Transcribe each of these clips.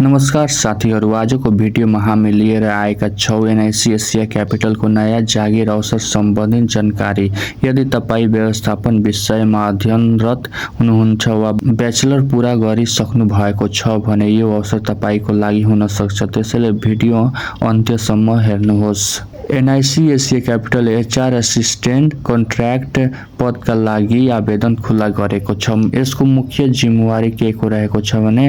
नमस्कार साथीहरू, आजको भिडियोमा हामी लिएर आएका छौँ एनआइसी एसिया क्यापिटलको नयाँ जागिर अवसर सम्बन्धी जानकारी। यदि तपाईँ व्यवस्थापन विषयमा अध्ययनरत हुनुहुन्छ वा ब्याचलर पूरा गरिसक्नु भएको छ भने यो अवसर तपाईँको लागि हुन सक्छ। त्यसैले भिडियो अन्त्यसम्म हेर्नुहोस्। NIC Asia capital HR assistant contract पदका लागि आवेदन खुला गरेको छ। यसको मुख्य जिम्मेवारी के को रहेको छ भने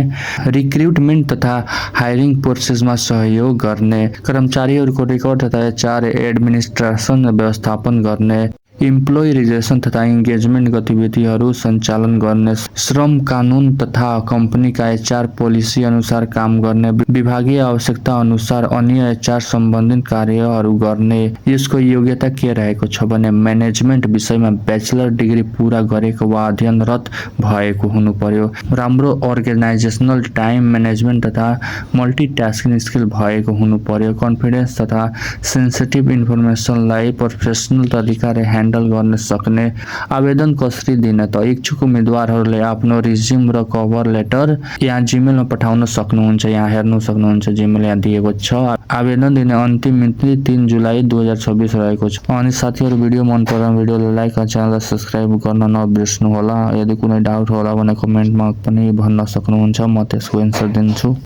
रिक्रुटमेन्ट तथा हायरिङ प्रोसेसमा सहयोग गर्ने, कर्मचारीहरूको रेकर्ड तथा एचआर एडमिनिस्ट्रेसन व्यवस्थापन गर्ने, इम्प्लोइ रिलेसन तथा इन्गेजमेन्ट गतिविधिहरू सञ्चालन गर्ने, श्रम कानुन तथा कम्पनीका एचआर पोलिसी अनुसार काम गर्ने, विभागीय आवश्यकता अनुसार अन्य एचआर सम्बन्धित कार्यहरू गर्ने। यसको योग्यता के रहेको छ भने म्यानेजमेन्ट विषयमा ब्याचलर डिग्री पूरा गरेको वा अध्ययनरत भएको हुनु पर्यो, राम्रो अर्गनाइजेसनल टाइम म्यानेजमेन्ट तथा मल्टिटास्किङ स्किल भएको हुनु पर्यो, कन्फिडेन्स तथा सेन्सिटिभ इन्फर्मेसनलाई प्रोफेसनल तरिकाले ह्यान्डल गर्न सक्ने। आवेदन कसरी दिन त इच्छुक उम्मेदवारहरूले आफ्नो रिज्युम र कभर लेटर यहाँ जिमेलमा पठाउन सक्नुहुन्छ। यहाँ हेर्नु सक्नुहुन्छ जिमेल यहाँ दिएको छ। आवेदन दिने अन्तिम मिति 3 जुलाई 2026 रहेको छ। अनि साथीहरू, भिडियो मन परे भिडियोलाई लाइक र च्यानललाई सब्स्क्राइब गर्न नबिर्सनु होला। यदि कुनै डाउट होला भने कमेन्टमा पनि भन्न सक्नुहुन्छ, म त्यसको एन्सर दिन्छु।